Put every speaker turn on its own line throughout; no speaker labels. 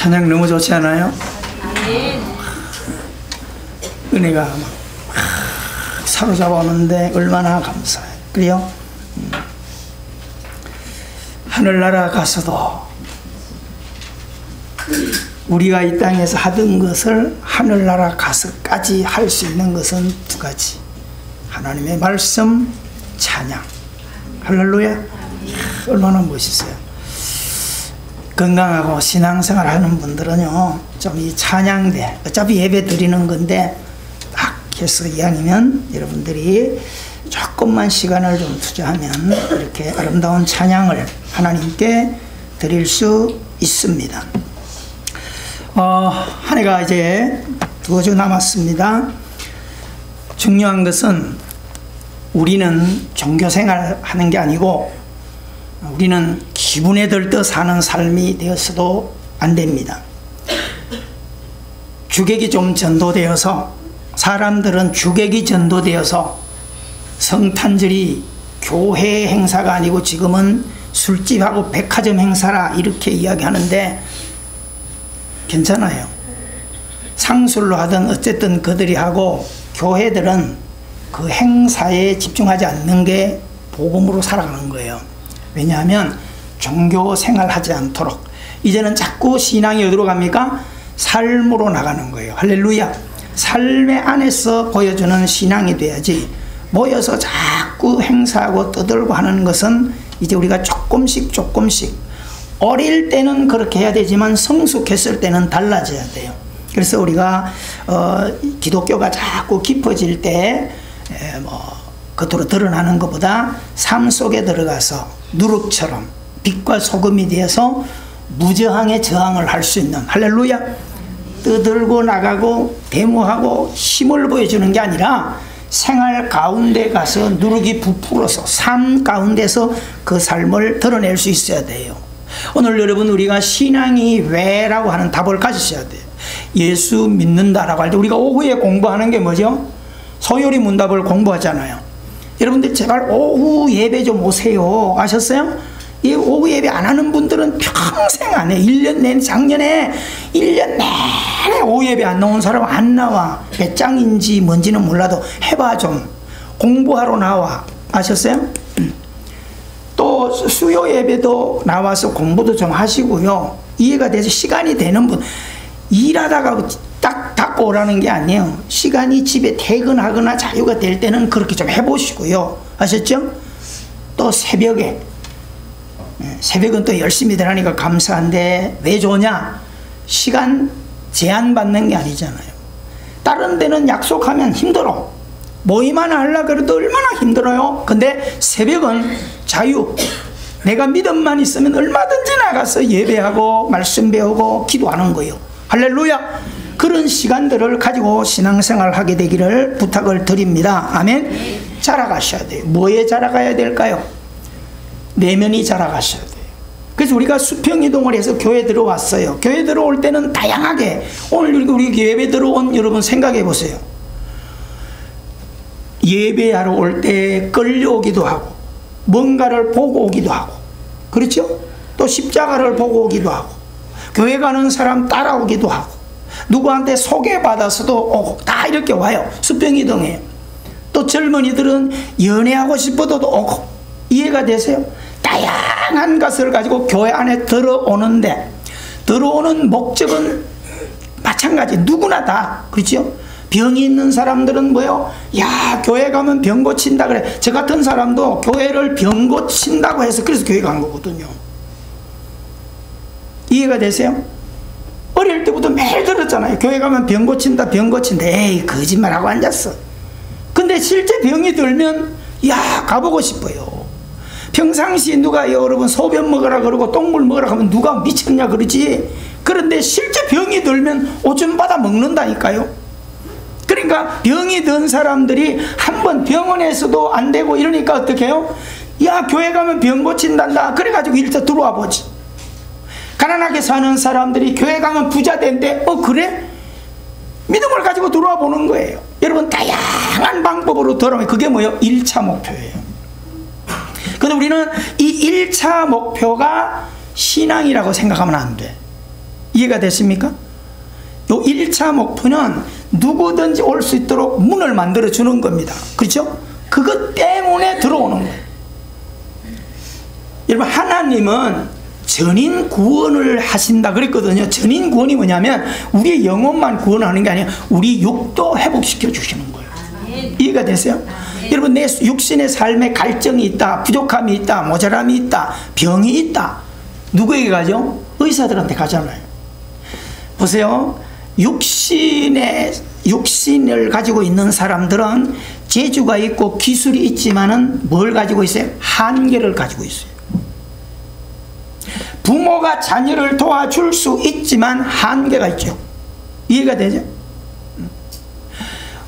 찬양 너무 좋지 않아요? 은혜가 막 사로잡아 오는데 얼마나 감사해요. 그래요? 하늘나라 가서도 우리가 이 땅에서 하던 것을 하늘나라 가서까지 할 수 있는 것은 두 가지. 하나님의 말씀, 찬양. 할렐루야. 얼마나 멋있어요. 건강하고 신앙생활 하는 분들은요, 좀 이 찬양대, 어차피 예배 드리는 건데 딱 해서 이왕이면 여러분들이 조금만 시간을 좀 투자하면 이렇게 아름다운 찬양을 하나님께 드릴 수 있습니다. 한 해가 이제 2주 남았습니다. 중요한 것은 우리는 종교생활 하는 게 아니고 우리는 기분에 들떠 사는 삶이 되어서도 안 됩니다. 주객이 좀 전도되어서, 사람들은 주객이 전도되어서 성탄절이 교회 행사가 아니고 지금은 술집하고 백화점 행사라 이렇게 이야기하는데 괜찮아요. 상술로 하든 어쨌든 그들이 하고, 교회들은 그 행사에 집중하지 않는 게 복음으로 살아가는 거예요. 왜냐하면 종교 생활하지 않도록 이제는 자꾸 신앙이 어디로 갑니까? 삶으로 나가는 거예요. 할렐루야. 삶의 안에서 보여주는 신앙이 돼야지, 모여서 자꾸 행사하고 떠들고 하는 것은 이제 우리가 조금씩 어릴 때는 그렇게 해야 되지만 성숙했을 때는 달라져야 돼요. 그래서 우리가 기독교가 자꾸 깊어질 때 겉으로 드러나는 것보다 삶 속에 들어가서 누룩처럼 빛과 소금이 되어서 무저항에 저항을 할 수 있는, 할렐루야, 떠들고 나가고 데모하고 힘을 보여주는 게 아니라 생활 가운데 가서 누룩이 부풀어서 삶 가운데서 그 삶을 드러낼 수 있어야 돼요. 오늘 여러분, 우리가 신앙이 왜라고 하는 답을 가지셔야 돼요. 예수 믿는다라고 할 때 우리가 오후에 공부하는 게 뭐죠? 소요리 문답을 공부하잖아요. 여러분들 제발 오후 예배 좀 오세요. 아셨어요? 이 오후 예배 안 하는 분들은 평생 안 해. 1년 내내, 작년에 1년 내내 오후 예배 안 나온 사람 안 나와. 배짱인지 뭔지는 몰라도 해봐 좀. 공부하러 나와. 아셨어요? 또 수요 예배도 나와서 공부도 좀 하시고요. 이해가 돼서 시간이 되는 분, 일하다가 딱 닫고 오라는 게 아니에요. 시간이 집에 퇴근하거나 자유가 될 때는 그렇게 좀 해보시고요. 아셨죠? 또 새벽에, 새벽은 또 열심히 일하니까 감사한데 왜 좋냐? 시간 제한받는 게 아니잖아요. 다른 데는 약속하면 힘들어. 모임 하나 하려고 그래도 얼마나 힘들어요. 근데 새벽은 자유. 내가 믿음만 있으면 얼마든지 나가서 예배하고 말씀 배우고 기도하는 거예요. 할렐루야. 그런 시간들을 가지고 신앙생활을 하게 되기를 부탁을 드립니다. 아멘. 자라가셔야 돼요. 뭐에 자라가야 될까요? 내면이 자라가셔야 돼요. 그래서 우리가 수평이동을 해서 교회 들어왔어요. 교회 들어올 때는 다양하게, 오늘 우리 예배 들어온 여러분 생각해 보세요. 예배하러 올 때 끌려오기도 하고, 뭔가를 보고 오기도 하고, 그렇죠? 또 십자가를 보고 오기도 하고, 교회 가는 사람 따라오기도 하고, 누구한테 소개받아서도 오고, 다 이렇게 와요. 수평이동해요. 또 젊은이들은 연애하고 싶어도 오고. 이해가 되세요? 다양한 것을 가지고 교회 안에 들어오는데, 들어오는 목적은 마찬가지. 누구나 다. 그렇죠? 병이 있는 사람들은 뭐요? 야, 교회 가면 병 고친다 그래. 저 같은 사람도 교회를 병 고친다고 해서 그래서 교회 간 거거든요. 이해가 되세요? 어릴 때부터 매일 들었잖아요. 교회 가면 병 고친다, 병 고친다. 에이, 거짓말하고 앉았어. 근데 실제 병이 들면 야, 가보고 싶어요. 평상시에 누가 여러분 소변 먹으라 그러고 똥물 먹으라 하면 누가 미쳤냐 그러지. 그런데 실제 병이 들면 오줌 받아 먹는다니까요. 그러니까 병이 든 사람들이 한번 병원에서도 안 되고 이러니까 어떻게 해요? 야, 교회 가면 병 고친단다. 그래가지고 일단 들어와 보지. 가난하게 사는 사람들이 교회 가면 부자 된대. 그래? 믿음을 가지고 들어와 보는 거예요. 여러분, 다양한 방법으로 들어오면 그게 뭐예요? 1차 목표예요. 근데 우리는 이 1차 목표가 신앙이라고 생각하면 안 돼. 이해가 되십니까? 요 1차 목표는 누구든지 올 수 있도록 문을 만들어 주는 겁니다. 그렇죠? 그것 때문에 들어오는 거예요. 여러분, 하나님은 전인 구원을 하신다 그랬거든요. 전인 구원이 뭐냐면 우리의 영혼만 구원하는 게 아니라 우리 육도 회복시켜 주시는 거예요. 이해가 되세요? 여러분, 내 육신의 삶에 갈증이 있다, 부족함이 있다, 모자람이 있다, 병이 있다. 누구에게 가죠? 의사들한테 가잖아요. 보세요. 육신을 가지고 있는 사람들은 재주가 있고 기술이 있지만은 뭘 가지고 있어요? 한계를 가지고 있어요. 부모가 자녀를 도와줄 수 있지만 한계가 있죠. 이해가 되죠?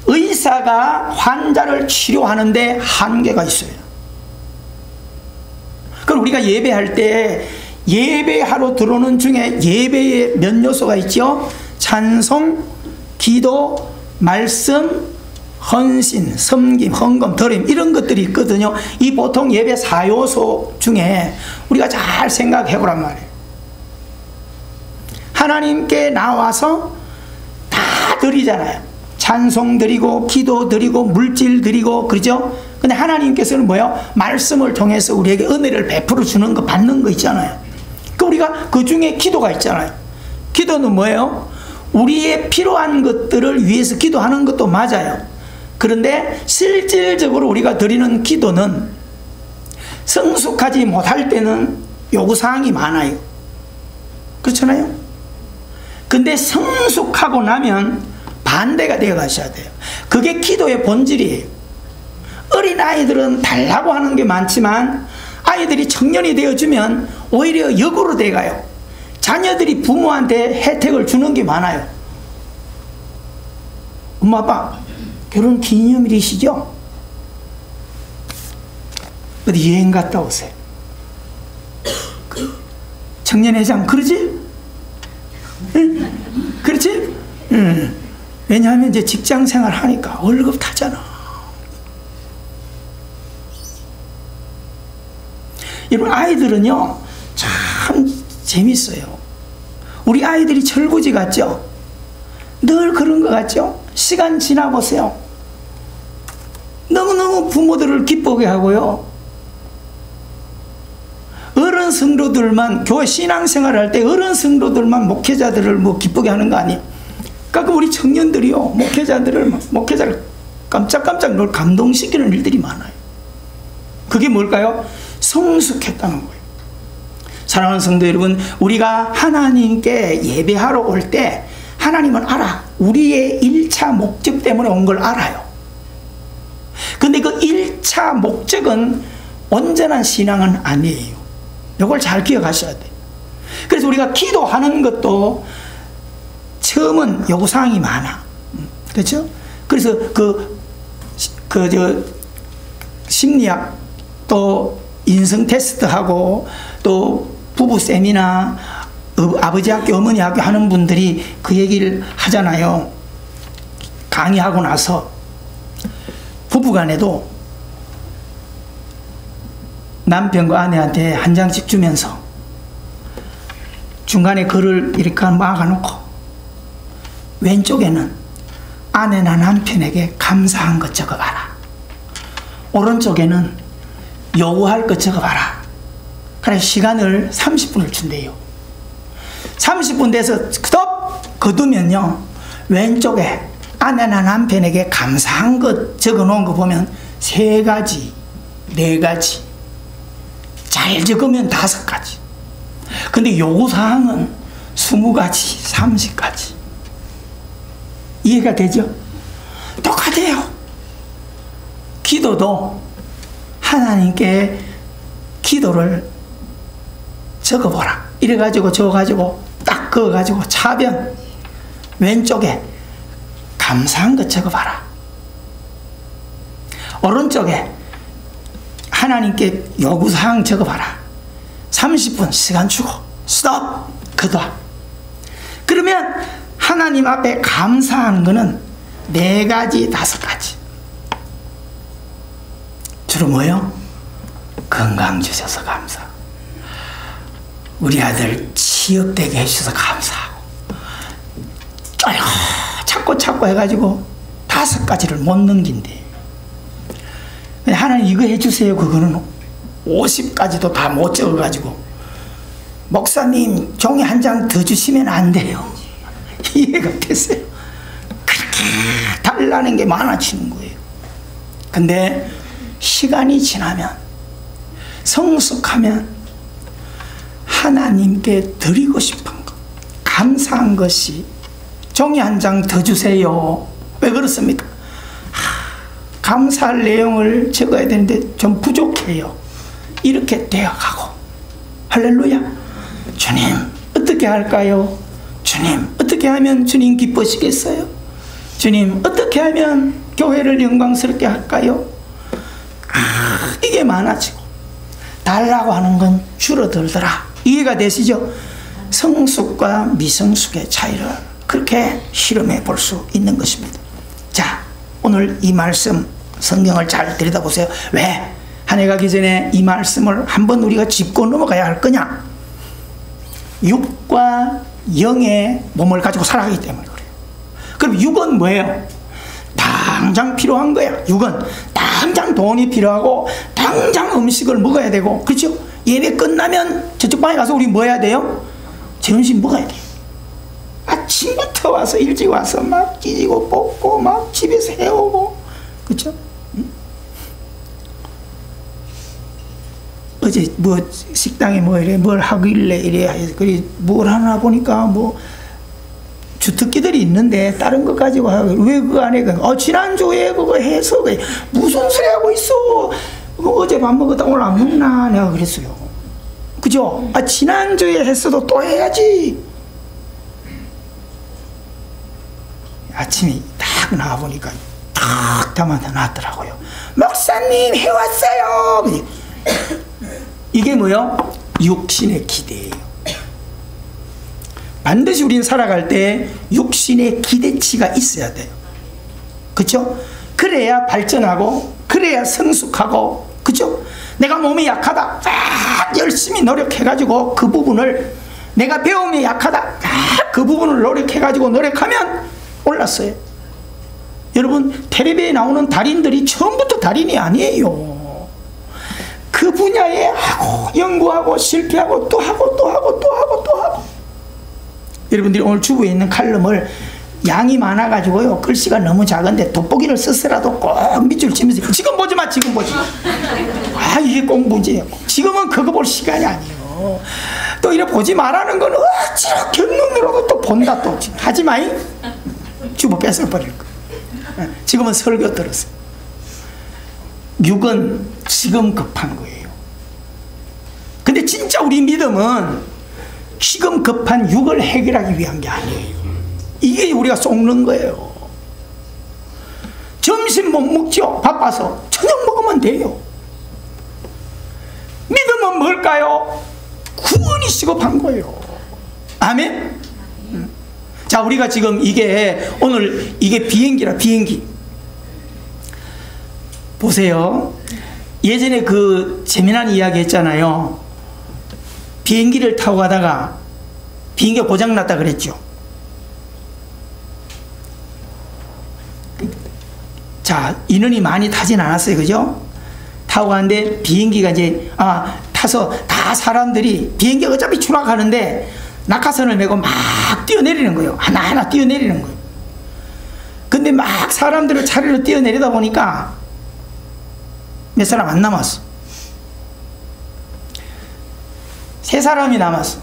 의사가 환자를 치료하는데 한계가 있어요. 그럼 우리가 예배할 때 예배하러 들어오는 중에 예배에 몇 요소가 있죠? 찬송, 기도, 말씀, 헌신, 섬김, 헌금, 드림, 이런 것들이 있거든요. 이 보통 예배 4요소 중에 우리가 잘 생각해 보란 말이에요. 하나님께 나와서 다 드리잖아요. 찬송 드리고 기도 드리고 물질 드리고, 그러죠? 근데 하나님께서는 뭐예요? 말씀을 통해서 우리에게 은혜를 베풀어 주는 거, 받는 거 있잖아요. 그 우리가 그 중에 기도가 있잖아요. 기도는 뭐예요? 우리의 필요한 것들을 위해서 기도하는 것도 맞아요. 그런데 실질적으로 우리가 드리는 기도는 성숙하지 못할 때는 요구사항이 많아요. 그렇잖아요? 근데 성숙하고 나면 반대가 되어 가셔야 돼요. 그게 기도의 본질이에요. 어린아이들은 달라고 하는 게 많지만 아이들이 청년이 되어주면 오히려 역으로 돼가요. 자녀들이 부모한테 혜택을 주는 게 많아요. 엄마 아빠 결혼 기념일이시죠? 어디 여행 갔다 오세요. 청년회장 그러지? 응? 그렇지? 응. 왜냐하면 이제 직장 생활 하니까 월급 타잖아. 여러분, 아이들은요 참 재밌어요. 우리 아이들이 철부지 같죠? 늘 그런 것 같죠? 시간 지나보세요. 너무너무 부모들을 기쁘게 하고요. 어른 성도들만, 교회 신앙생활 할 때 어른 성도들만 목회자들을 뭐 기쁘게 하는 거 아니에요? 가끔 우리 청년들이요, 목회자를 깜짝깜짝 놀 감동시키는 일들이 많아요. 그게 뭘까요? 성숙했다는 거예요. 사랑하는 성도 여러분, 우리가 하나님께 예배하러 올 때 하나님은 알아. 우리의 1차 목적 때문에 온 걸 알아요. 근데 그 1차 목적은 온전한 신앙은 아니에요. 이걸 잘 기억하셔야 돼요. 그래서 우리가 기도하는 것도 처음은 요구사항이 많아. 그렇죠? 그래서 심리학 또 인성 테스트하고 또 부부 세미나, 아버지 학교, 어머니 학교 하는 분들이 그 얘기를 하잖아요. 강의하고 나서 부부간에도 남편과 아내한테 한 장씩 주면서 중간에 글을 이렇게 막아놓고 왼쪽에는 아내나 남편에게 감사한 것 적어봐라. 오른쪽에는 요구할 것 적어봐라. 그래서 시간을 30분을 준대요. 30분 돼서 스톱! 거두면요, 왼쪽에 아내나 남편에게 감사한 것 적어놓은 거 보면 3가지, 4가지, 잘 적으면 5가지. 근데 요구사항은 20가지, 30가지. 이해가 되죠? 똑같아요. 기도도 하나님께 기도를 적어보라. 이래가지고 저가지고 딱 그어가지고 차변 왼쪽에 감사한 것 적어봐라. 오른쪽에 하나님께 요구사항 적어봐라. 30분 시간 주고 스톱! 그다. 그러면 하나님 앞에 감사하는 거는 4가지, 5가지. 주로 뭐요? 건강 주셔서 감사. 우리 아들 취업되게 해주셔서 감사하고, 받고 해가지고 5가지를 못 넘긴대. 하나님 이거 해주세요. 그거는 50가지도 다 못 적어가지고, 목사님 종이 한 장 더 주시면 안 돼요. 이해가 됐어요. 그렇게 달라는 게 많아지는 거예요. 근데 시간이 지나면, 성숙하면 하나님께 드리고 싶은 것, 감사한 것이 종이 한 장 더 주세요. 왜 그렇습니까? 감사할 내용을 적어야 되는데 좀 부족해요. 이렇게 되어가고, 할렐루야. 주님 어떻게 할까요? 주님 어떻게 하면 주님 기뻐지겠어요? 주님 어떻게 하면 교회를 영광스럽게 할까요? 이게 많아지고 달라고 하는 건 줄어들더라. 이해가 되시죠? 성숙과 미성숙의 차이를 그렇게 실험해 볼 수 있는 것입니다. 자, 오늘 이 말씀 성경을 잘 들여다보세요. 왜 한 해 가기 전에 이 말씀을 한번 우리가 짚고 넘어가야 할 거냐? 육과 영의 몸을 가지고 살아가기 때문에 그래요. 그럼 육은 뭐예요? 당장 필요한 거야. 육은 당장 돈이 필요하고 당장 음식을 먹어야 되고, 그렇죠? 예배 끝나면 저쪽 방에 가서 우리 뭐 해야 돼요? 점심 먹어야 돼요. 아침부터 와서 일찍 와서 막 찢고 뽑고 막 집에서 해오고, 그렇죠? 어제 뭐 식당에 뭐 이래 뭘 하길래 이래, 그리 뭘 하나 보니까 뭐 주특기들이 있는데 다른 거 가지고 하고, 왜 그거 안 해? 지난주에 그거 해서 무슨 소리 하고 있어? 어제 밥 먹었다 오늘 안 먹나? 내가 그랬어요. 그죠? 지난주에 했어도 또 해야지. 아침에 딱 나와보니까 딱 담아다 놨더라고요. 목사님 해왔어요. 이게 뭐요? 육신의 기대예요. 반드시 우리는 살아갈 때 육신의 기대치가 있어야 돼요. 그렇죠? 그래야 발전하고, 그래야 성숙하고, 그렇죠? 내가 몸이 약하다, 열심히 노력해가지고 그 부분을, 내가 배움이 약하다, 그 부분을 노력해가지고 노력하면 올랐어요. 여러분, 텔레비에 나오는 달인들이 처음부터 달인이 아니에요. 그 분야에 하고 연구하고 실패하고 또 하고 또 하고 또 하고 또 하고. 여러분들이 오늘 주부에 있는 칼럼을 양이 많아가지고요, 글씨가 너무 작은데 돋보기를 썼으라도 꼭 밑줄 치면서 지금 보지 마, 지금 보지 마. 이게 공부지. 지금은 그거 볼 시간이 아니에요. 또 이래 보지 말라는 건 어찌나 경륜으로도 또 본다. 또 하지 마이. 주부 뺏어버릴 거. 지금은 설교 들었어요. 육은 지금 급한 거예요. 근데 진짜 우리 믿음은 지금 급한 육을 해결하기 위한 게 아니에요. 이게 우리가 속는 거예요. 점심 못 먹죠? 바빠서. 저녁 먹으면 돼요. 믿음은 뭘까요? 구원이 시급한 거예요. 아멘? 자, 우리가 지금 이게 오늘 이게 비행기라, 비행기. 보세요. 예전에 그 재미난 이야기 했잖아요. 비행기를 타고 가다가 비행기가 고장났다 그랬죠. 자, 인원이 많이 타진 않았어요. 그죠? 타고 가는데 비행기가 이제 타서 다 사람들이, 비행기가 어차피 추락하는데 낙하선을 메고 막 뛰어내리는 거예요. 하나하나 뛰어내리는 거예요. 근데 막 사람들을 차례로 뛰어내리다 보니까 몇 사람 안 남았어. 3사람이 남았어.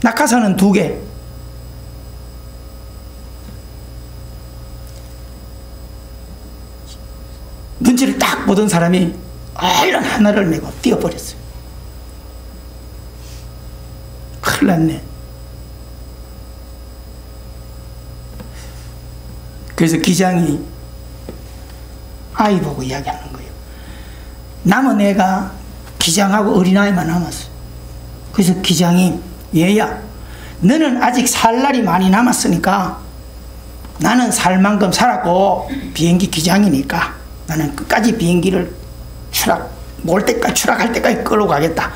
낙하산은 2개. 눈치를 딱 보던 사람이 얼른 하나를 메고 뛰어버렸어요. 큰일 났네. 그래서 기장이 아이 보고 이야기하는 거예요. 남은 애가 기장하고 어린아이만 남았어요. 그래서 기장이, 얘야, 너는 아직 살 날이 많이 남았으니까, 나는 살 만큼 살았고 비행기 기장이니까 나는 끝까지 비행기를 추락할 때까지 끌고 가겠다.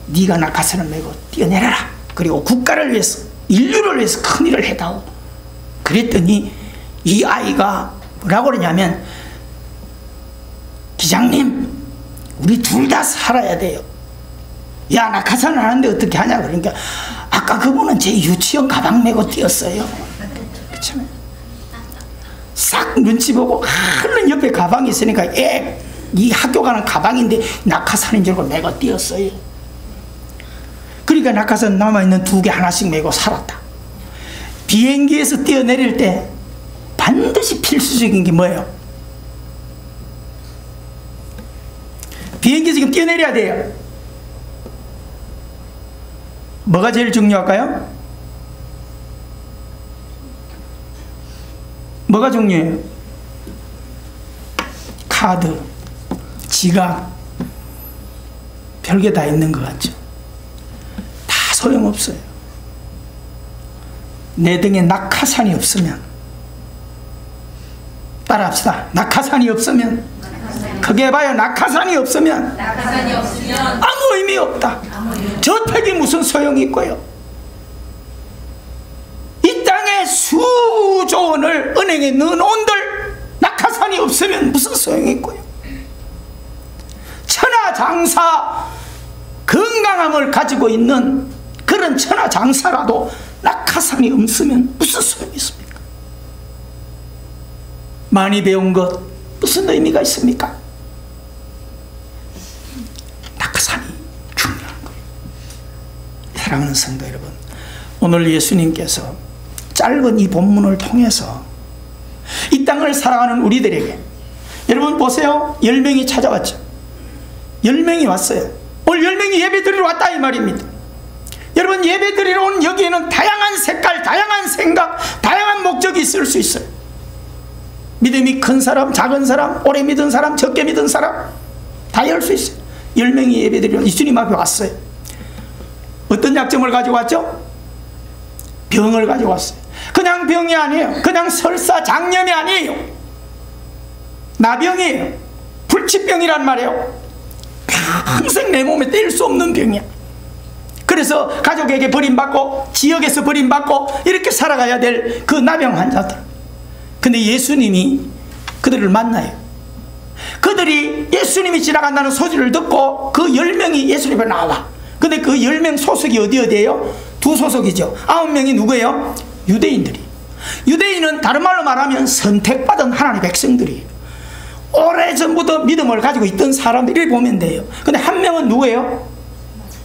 네가 낙하선을 메고 뛰어내려라. 그리고 국가를 위해서 인류를 위해서 큰일을 해다오. 그랬더니 이 아이가 뭐라고 그러냐면, 기장님, 우리 둘 다 살아야 돼요. 야, 낙하산을 하는데 어떻게 하냐. 그러니까 아까 그분은 제 유치원 가방 메고 뛰었어요. 그렇잖아요. 싹 눈치 보고, 하는 옆에 가방이 있으니까 이 학교 가는 가방인데 낙하산인 줄 알고 메고 뛰었어요. 그러니까 낙하산 남아있는 2개 하나씩 메고 살았다. 비행기에서 뛰어내릴 때 반드시 필수적인 게 뭐예요? 비행기 지금 뛰어내려야 돼요. 뭐가 제일 중요할까요? 뭐가 중요해요? 카드, 지갑, 별게 다 있는 것 같죠? 다 소용없어요. 내 등에 낙하산이 없으면, 따라합시다. 낙하산이 없으면, 크게 해봐요. 낙하산이 없으면 아무 의미 없다. 저택이 무슨 소용이 있고요. 이 땅에 수조 원을 은행에 넣어놓은들 낙하산이 없으면 무슨 소용이 있고요. 천하장사, 건강함을 가지고 있는 그런 천하장사라도 낙하산이 없으면 무슨 소용이 있습니까? 많이 배운 것 무슨 의미가 있습니까? 낙하산이 중요한 거예요. 사랑하는 성도 여러분, 오늘 예수님께서 짧은 이 본문을 통해서 이 땅을 살아가는 우리들에게, 여러분 보세요. 10명이 찾아왔죠. 10명이 왔어요. 오늘 10명이 예배 드리러 왔다 이 말입니다. 여러분, 예배 드리러 온 여기에는 다양한 색깔, 다양한 생각, 다양한 목적이 있을 수 있어요. 믿음이 큰 사람, 작은 사람, 오래 믿은 사람, 적게 믿은 사람 다 열 수 있어요. 10명이 예배 드리러 예수님 앞에 왔어요. 어떤 약점을 가지고 왔죠? 병을 가지고 왔어요. 그냥 병이 아니에요. 그냥 설사 장염이 아니에요. 나병이에요. 불치병이란 말이에요. 평생 내 몸에 뗄 수 없는 병이야. 그래서 가족에게 버림받고 지역에서 버림받고 이렇게 살아가야 될 그 나병 환자들. 근데 예수님이 그들을 만나요. 그들이 예수님이 지나간다는 소리를 듣고 그 10명이 예수님 앞에 나와. 근데 그 10명 소속이 어디에요? 2 소속이죠. 9명이 누구예요? 유대인들이. 유대인은 다른 말로 말하면 선택받은 하나님의 백성들이에요. 오래전부터 믿음을 가지고 있던 사람들이 보면 돼요. 근데 한 명은 누구예요?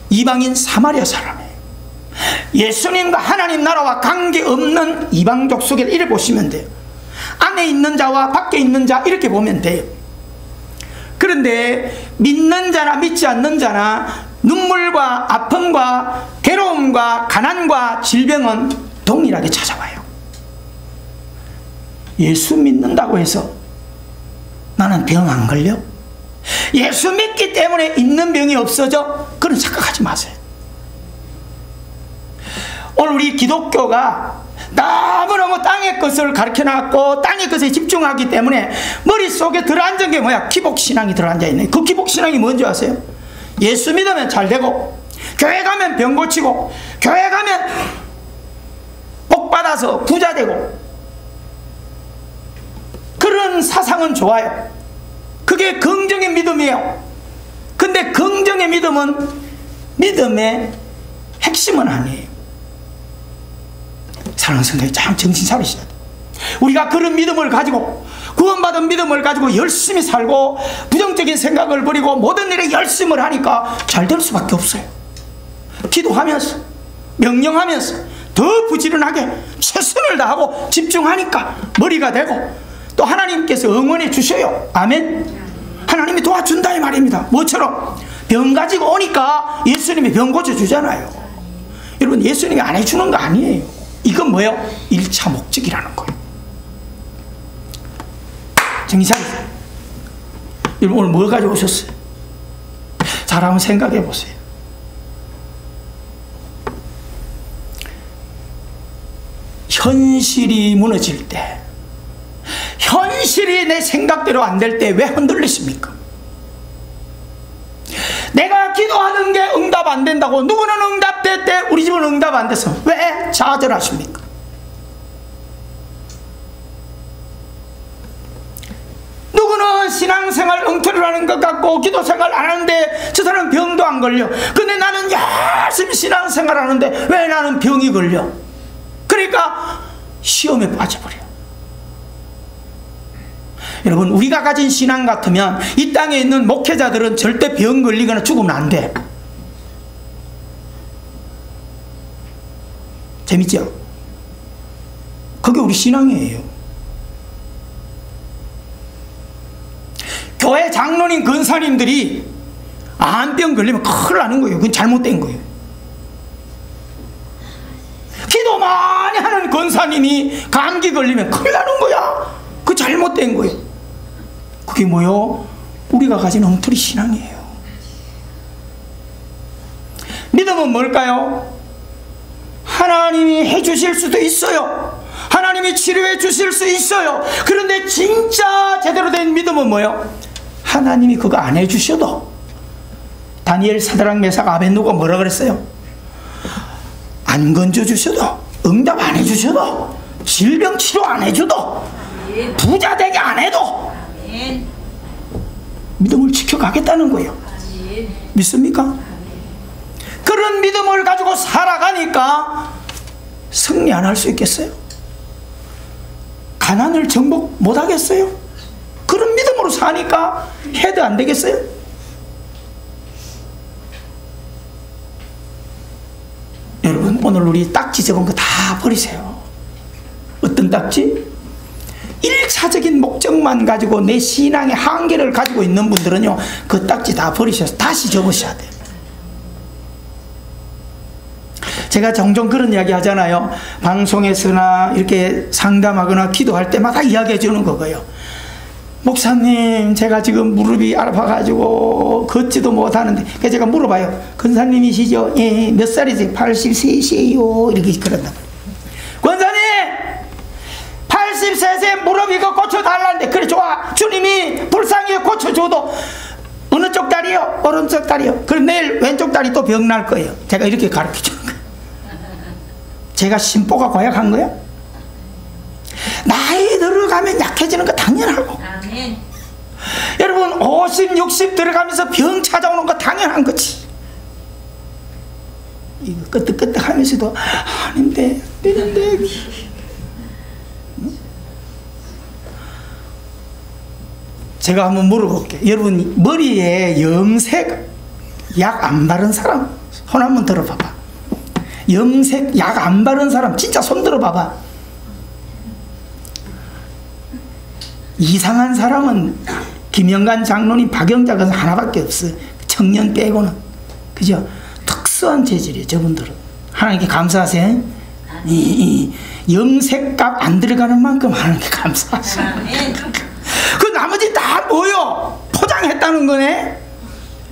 이방인 사마리아 사람이에요. 예수님과 하나님 나라와 관계없는 이방족 속에 이를 보시면 돼요. 안에 있는 자와 밖에 있는 자 이렇게 보면 돼요. 그런데 믿는 자나 믿지 않는 자나 눈물과 아픔과 괴로움과 가난과 질병은 동일하게 찾아와요. 예수 믿는다고 해서 나는 병 안 걸려? 예수 믿기 때문에 있는 병이 없어져? 그런 착각하지 마세요. 오늘 우리 기독교가 너무너무 땅의 것을 가르쳐놨고 땅의 것에 집중하기 때문에 머릿속에 들어앉은 게 뭐야? 기복신앙이 들어앉아 있네. 그 기복신앙이 뭔지 아세요? 예수 믿으면 잘 되고, 교회 가면 병 고치고, 교회 가면 복 받아서 부자 되고, 그런 사상은 좋아요. 그게 긍정의 믿음이에요. 근데 긍정의 믿음은 믿음의 핵심은 아니에요. 사랑하는 성도님, 참 정신 차리셔야 돼요. 우리가 그런 믿음을 가지고, 구원받은 믿음을 가지고 열심히 살고 부정적인 생각을 버리고 모든 일에 열심을 하니까 잘 될 수밖에 없어요. 기도하면서 명령하면서 더 부지런하게 최선을 다하고 집중하니까 머리가 되고, 또 하나님께서 응원해 주셔요. 아멘. 하나님이 도와준다 이 말입니다. 뭐처럼? 병 가지고 오니까 예수님이 병 고쳐주잖아요. 여러분, 예수님이 안 해주는 거 아니에요. 이건 뭐예요? 1차 목적이라는 거예요. 정신 차리세요. 여러분, 오늘 뭐 가지고 오셨어요? 잘 한번 생각해 보세요. 현실이 무너질 때, 현실이 내 생각대로 안 될 때 왜 흔들리십니까? 내가 기도하는 게 응답 안 된다고. 누구는 응답됐대, 우리 집은 응답 안 됐어. 왜 좌절하십니까? 누구는 신앙생활 엉터리를 하는 것 같고 기도생활 안 하는데 저 사람은 병도 안 걸려. 근데 나는 열심히 신앙생활 하는데 왜 나는 병이 걸려? 그러니까 시험에 빠져버려. 여러분, 우리가 가진 신앙 같으면 이 땅에 있는 목회자들은 절대 병 걸리거나 죽으면 안 돼. 재밌죠? 그게 우리 신앙이에요. 교회 장로님, 권사님들이 암병 걸리면 큰일 나는 거예요. 그건 잘못된 거예요. 기도 많이 하는 권사님이 감기 걸리면 큰일 나는 거야. 그거 잘못된 거예요. 그게 뭐요? 우리가 가진 엉터리 신앙이에요. 믿음은 뭘까요? 하나님이 해주실 수도 있어요. 하나님이 치료해 주실 수 있어요. 그런데 진짜 제대로 된 믿음은 뭐예요? 하나님이 그거 안 해주셔도, 다니엘, 사드락, 메삭, 아벳느고가 뭐라 그랬어요? 안 건져주셔도, 응답 안 해주셔도, 질병 치료 안 해줘도, 부자 되게 안 해도 믿음을 지켜가겠다는 거예요. 믿습니까? 그런 믿음을 가지고 살아가니까 승리 안 할 수 있겠어요? 가난을 정복 못 하겠어요? 그런 믿음으로 사니까 해도 안 되겠어요? 여러분, 오늘 우리 딱지 적은 거 다 버리세요. 어떤 딱지? 1차적인 목적만 가지고 내 신앙의 한계를 가지고 있는 분들은요, 그 딱지 다 버리셔서 다시 접으셔야 돼요. 제가 종종 그런 이야기 하잖아요. 방송에서나 이렇게 상담하거나 기도할 때마다 이야기해 주는 거고요. 목사님, 제가 지금 무릎이 아파가지고 걷지도 못하는데, 그래서 제가 물어봐요. 권사님이시죠? 예, 몇 살이세요? 83세요. 이렇게 그런다. 권사님! 83세 무릎 이거 고쳐달라는데, 그래, 좋아. 주님이 불쌍히 고쳐줘도 어느 쪽 다리요? 오른쪽 다리요. 그럼 내일 왼쪽 다리 또 병 날 거예요. 제가 이렇게 가르쳐 주는 거예요. 제가 심보가 고약한 거예요? 나이 들어가면 약해지는 거 당연하고, 아멘. 여러분 50, 60 들어가면서 병 찾아오는 거 당연한 거지. 이거 끄떡끄떡 하면서도 아닌데 되는데. 제가 한번 물어볼게요. 여러분 머리에 염색 약 안 바른 사람 손 한번 들어봐봐. 염색 약 안 바른 사람 진짜 손 들어봐봐. 이상한 사람은 김영관 장로님, 박영자가 하나밖에 없어요. 청년 빼고는. 그죠? 특수한 체질이에요, 저분들은. 하나님께 감사하세요. 이 염색값 안 들어가는 만큼 하나님께 감사하세요. 그 나머지 다 뭐요? 포장했다는 거네?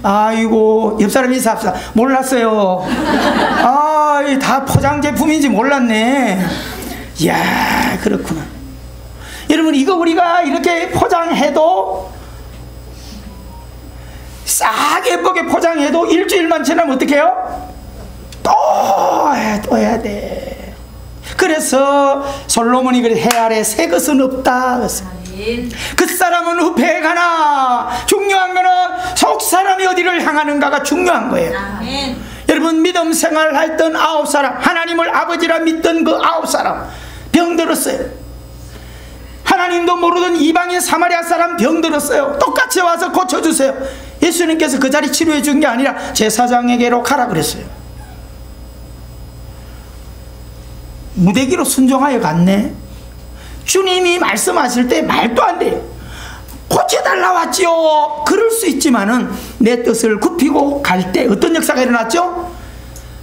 아이고, 옆사람 인사합시다. 몰랐어요. 아, 다 포장 제품인지 몰랐네. 이야, 그렇구나. 여러분, 이거 우리가 이렇게 포장해도, 싹 예쁘게 포장해도 일주일만 지나면 어떻게 해요? 또 해야 돼. 그래서 솔로몬이 그래, 해 아래 새 것은 없다. 그 사람은 후패에 가나, 중요한 거는 속 사람이 어디를 향하는가가 중요한 거예요. 아멘. 여러분, 믿음 생활했던 9사람, 하나님을 아버지라 믿던 그 9사람 병들었어요. 하나님도 모르던 이방인 사마리아 사람 병들었어요. 똑같이 와서 고쳐주세요. 예수님께서 그 자리 치료해 준 게 아니라 제사장에게로 가라 그랬어요. 무대기로 순종하여 갔네. 주님이 말씀하실 때 말도 안 돼요. 고쳐달라 왔지요. 그럴 수 있지만은 내 뜻을 굽히고 갈 때 어떤 역사가 일어났죠?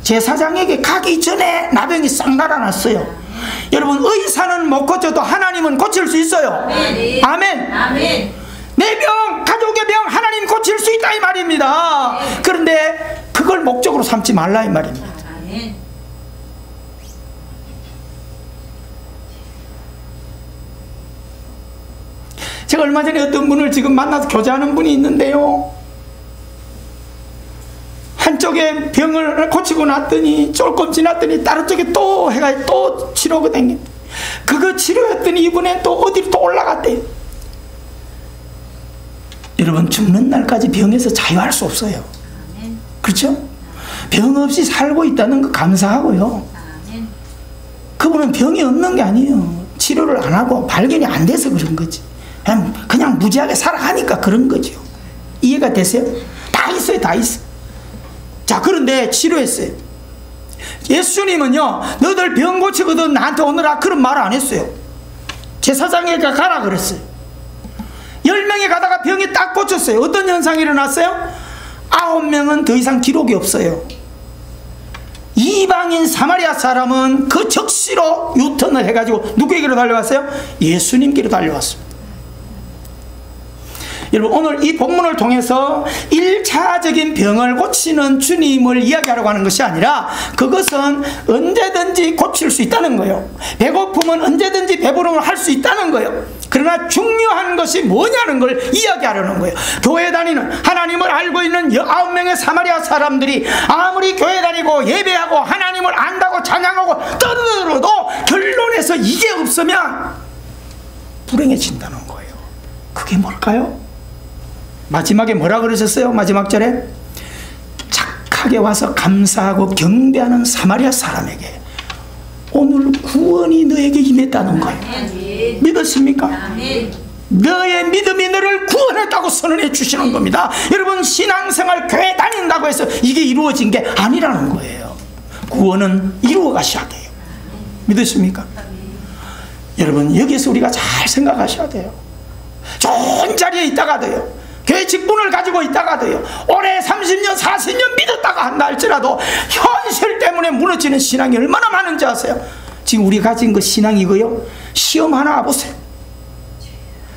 제사장에게 가기 전에 나병이 싹 날아났어요. 여러분, 의사는 못 고쳐도 하나님은 고칠 수 있어요. 아멘. 아멘. 아멘. 내 병, 가족의 병 하나님 고칠 수 있다 이 말입니다. 아멘. 그런데 그걸 목적으로 삼지 말라 이 말입니다. 아멘. 제가 얼마 전에 어떤 분을 지금 만나서 교제하는 분이 있는데요, 쪽에 병을 고치고 났더니 조금 지났더니 다른 쪽에 또 해가 또 치료가 댕겨. 그거 치료했더니 이번에 또 어디로 또 올라갔대요. 여러분, 죽는 날까지 병에서 자유할 수 없어요. 그렇죠? 병 없이 살고 있다는 거 감사하고요. 그분은 병이 없는 게 아니에요. 치료를 안 하고 발견이 안 돼서 그런 거지. 그냥 무지하게 살아가니까 그런 거죠. 이해가 되세요? 다 있어요, 다 있어. 자, 그런데 치료했어요. 예수님은요, 너들 병 고치거든 나한테 오너라 그런 말 안 했어요. 제사장에게 가라 그랬어요. 10명이 가다가 병이 딱 고쳤어요. 어떤 현상이 일어났어요? 9명은 더 이상 기록이 없어요. 이방인 사마리아 사람은 그 적시로 유턴을 해가지고 누구에게로 달려왔어요? 예수님께로 달려왔습니다. 여러분, 오늘 이 본문을 통해서 1차적인 병을 고치는 주님을 이야기하려고 하는 것이 아니라 그것은 언제든지 고칠 수 있다는 거예요. 배고픔은 언제든지 배부름을 할 수 있다는 거예요. 그러나 중요한 것이 뭐냐는 걸 이야기하려는 거예요. 교회 다니는, 하나님을 알고 있는 9명의 사마리아 사람들이 아무리 교회 다니고 예배하고 하나님을 안다고 찬양하고 떠들어도 결론에서 이게 없으면 불행해진다는 거예요. 그게 뭘까요? 마지막에 뭐라 그러셨어요? 마지막 절에 착하게 와서 감사하고 경배하는 사마리아 사람에게 오늘 구원이 너에게 임했다는 거예요. 믿으십니까? 너의 믿음이 너를 구원했다고 선언해 주시는 겁니다. 여러분, 신앙생활 교회 다닌다고 해서 이게 이루어진 게 아니라는 거예요. 구원은 이루어 가셔야 돼요. 믿으십니까? 여러분, 여기서 우리가 잘 생각하셔야 돼요. 좋은 자리에 있다가도요, 교회 직분을 가지고 있다가도요, 올해 30년 40년 믿었다가 한다 할지라도 현실 때문에 무너지는 신앙이 얼마나 많은지 아세요? 지금 우리 가진 그 신앙 이거요, 시험 하나 보세요.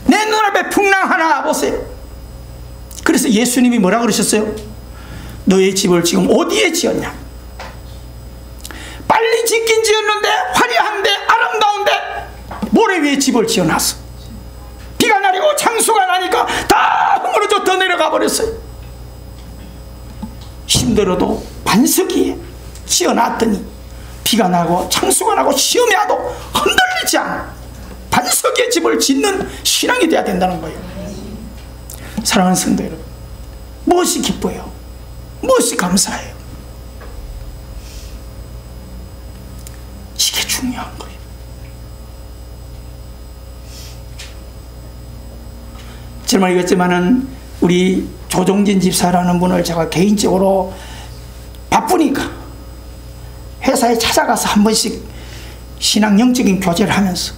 내 눈앞에 풍랑 하나 보세요. 그래서 예수님이 뭐라 그러셨어요? 너의 집을 지금 어디에 지었냐? 빨리 짓긴 지었는데 화려한데 아름다운데 모래 위에 집을 지어놨어. 비가 내리고 창수가 나니까 다 허물어져 더 내려가 버렸어요. 힘들어도 반석 위에 지어놨더니 비가 나고 창수가 나고 시험이 와도 흔들리지 않아 반석 위에 집을 짓는 신앙이 돼야 된다는 거예요. 사랑하는 성도 여러분, 무엇이 기뻐요? 무엇이 감사해요? 이게 중요한 거예요. 정말 이겼지만은 우리 조종진 집사라는 분을 제가 개인적으로 바쁘니까 회사에 찾아가서 한 번씩 신앙 영적인 교제를 하면서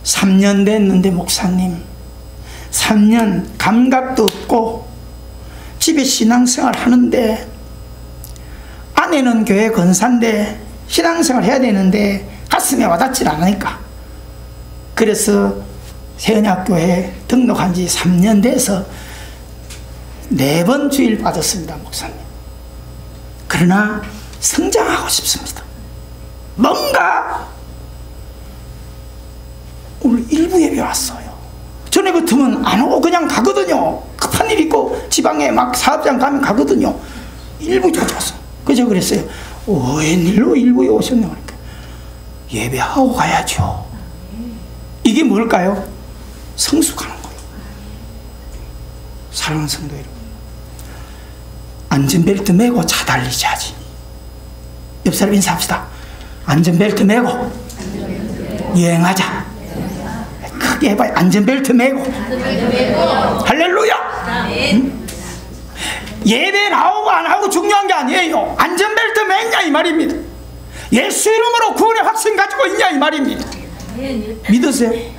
3년 됐는데 목사님 3년 감각도 없고 집에 신앙생활 하는데 아내는 교회 권사인데 신앙생활 해야 되는데 가슴에 와닿질 않으니까, 그래서 세언약교회에 등록한 지 3년 돼서 4번 주일 받았습니다, 목사님. 그러나 성장하고 싶습니다. 뭔가 오늘 일부 예배 왔어요. 전에 같으면 안 오고 그냥 가거든요. 급한 일 있고 지방에 막 사업장 가면 가거든요. 일부 찾아왔어. 그저 그랬어요. 웬일로 일부에 오셨냐 그러니까 예배하고 가야죠. 이게 뭘까요? 성숙하는 거예요. 사랑하는 성도 여러분, 안전벨트 매고 차 달리지 하지. 옆 사람 인사합시다. 안전벨트 매고 여행하자. 크게 해봐요. 안전벨트 매고. 할렐루야. 응? 예배 나오고 안 하고 중요한 게 아니에요. 안전벨트 맸냐 이 말입니다. 예수 이름으로 구원의 확신 가지고 있냐 이 말입니다. 믿으세요?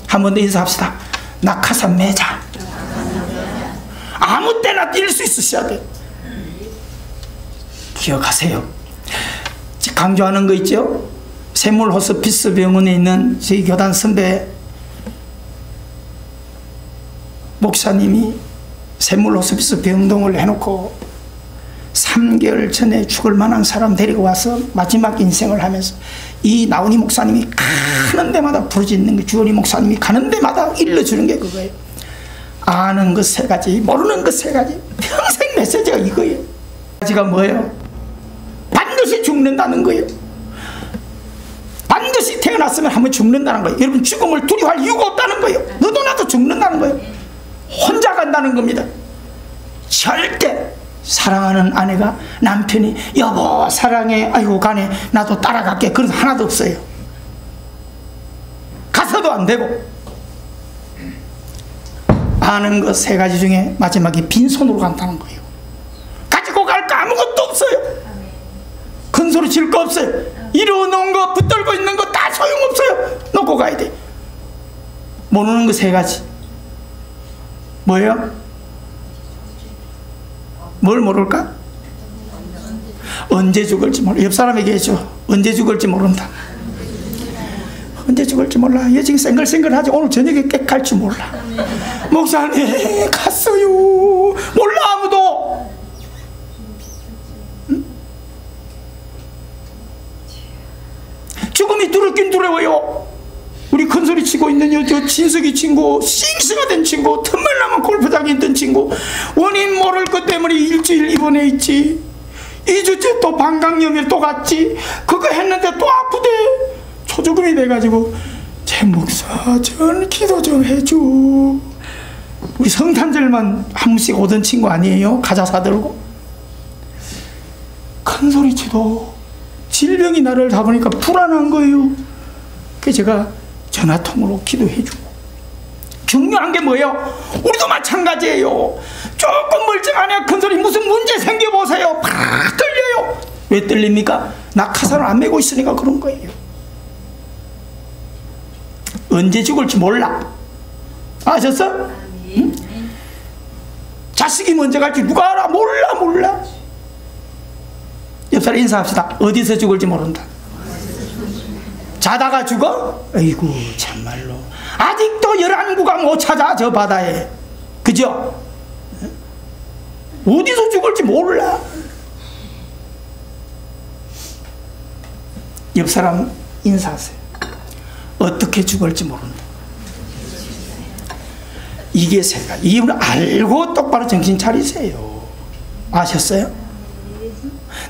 한 번 더 인사합시다. 낙하산 매자. 아무 때나 뛸 수 있으셔야 돼요. 기억하세요. 강조하는 거 있죠? 샘물 호스피스 병원에 있는 저희 교단 선배 목사님이 샘물 호스피스 병동을 해놓고 3개월 전에 죽을 만한 사람 데리고 와서 마지막 인생을 하면서 이 나훈이 목사님이 가는 데마다 부르짖는 게, 주원이 목사님이 가는 데마다 일러주는 게 그거예요. 아는 것 3가지, 모르는 것 3가지. 평생 메시지가 이거예요. 가지가 뭐예요? 반드시 죽는다는 거예요. 반드시 태어났으면 한번 죽는다는 거예요. 여러분, 죽음을 두려워할 이유가 없다는 거예요. 너도 나도 죽는다는 거예요. 혼자 간다는 겁니다. 절대 사랑하는 아내가 남편이 여보 사랑해 아이고 가네 나도 따라갈게 그런 거 하나도 없어요. 가서도 안 되고. 아는 것 세 가지 중에 마지막에 빈손으로 간다는 거예요. 가지고 갈 거 아무것도 없어요. 큰 소리 칠 거 없어요. 이러놓은 거 붙들고 있는 거 다 소용없어요. 놓고 가야 돼. 모르는 거 세 가지 뭐예요? 뭘 모를까? 언제 죽을지 몰라. 옆 사람에게 해줘. 언제 죽을지 모른다. 언제 죽을지 몰라. 얘 지금 생글생글하지. 오늘 저녁에 깨갈 줄 몰라. 목사님 갔어요. 몰라 아무도. 응? 죽음이 두렵긴 두려워요. 우리 큰소리 치고 있는 저 진석이 친구, 싱싱가 된 친구, 틈만 나면 골프장에 있던 친구, 원인 모를 것 때문에 일주일 입원해 있지. 2주째 또 방광염에 또 갔지. 그거 했는데 또 아프대. 초조금이 돼가지고 제 목사 전 기도 좀 해줘. 우리 성탄절만 한 번씩 오던 친구 아니에요? 과자 사들고. 큰소리 치도 질병이 나를 잡으니까 불안한 거예요. 그래서 제가 전화통으로 기도해주고. 중요한 게 뭐예요? 우리도 마찬가지예요. 조금 멀쩡하냐 큰소리 무슨 문제 생겨보세요. 팍 떨려요. 왜 떨립니까? 낙하산을 안 메고 있으니까 그런 거예요. 언제 죽을지 몰라. 아셨어? 응? 자식이 먼저 갈지 누가 알아? 몰라. 옆사람 인사합시다. 어디서 죽을지 모른다. 자다가 죽어? 아이고 참말로 아직도 11구가 못 찾아 저 바다에. 그죠? 어디서 죽을지 몰라. 옆사람 인사하세요. 어떻게 죽을지 모른다. 이게 세 가지. 이걸 알고 똑바로 정신 차리세요. 아셨어요?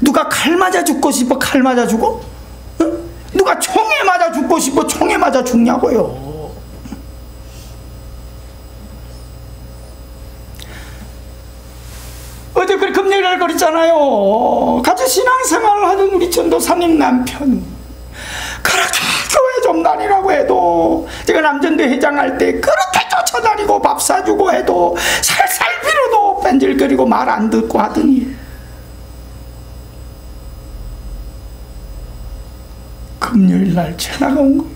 누가 칼 맞아 죽고 싶어 칼 맞아 죽어? 누가 총에 맞아 죽고 싶어 총에 맞아 죽냐고요. 어제 그 금요일날 그랬잖아요. 같이 신앙생활을 하던 우리 전도사님 남편 그렇게 교회 좀 다니라고 해도 제가 남전대 회장할 때 그렇게 쫓아다니고 밥 사주고 해도 살살 빌어도 뺀질거리고 말 안 듣고 하더니 금요일날 전화가 온 거예요.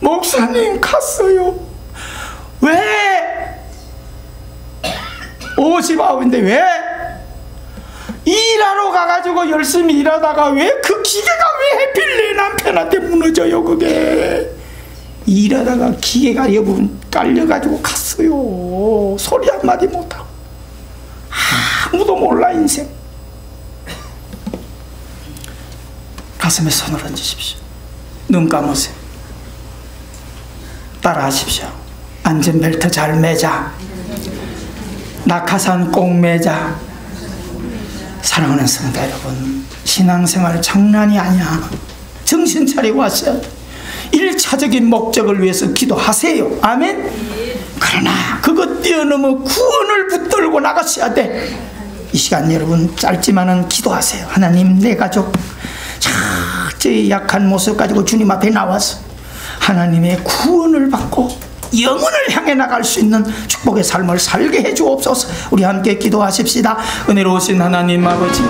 목사님 갔어요. 왜? 59인데 왜? 일하러 가가지고 열심히 일하다가 왜 그 기계가 왜 하필 내 남편한테 무너져요. 그게 일하다가 기계가 여분 깔려가지고 갔어요. 소리 한마디 못하고. 아무도 몰라 인생. 가슴에 손을 얹으십시오. 눈 감으세요. 따라 하십시오. 안전벨트 잘 매자. 낙하산 꼭 매자. 사랑하는 성도 여러분, 신앙생활 장난이 아니야. 정신 차리고 하셔야 돼. 1차적인 목적을 위해서 기도하세요. 아멘. 그러나 그것 뛰어넘어 구원을 붙들고 나가셔야 돼. 이 시간 여러분 짧지만은 기도하세요. 하나님, 내 가족 저의 약한 모습 가지고 주님 앞에 나와서 하나님의 구원을 받고 영혼을 향해 나갈 수 있는 축복의 삶을 살게 해 주옵소서. 우리 함께 기도하십시다. 은혜로우신 하나님 아버지,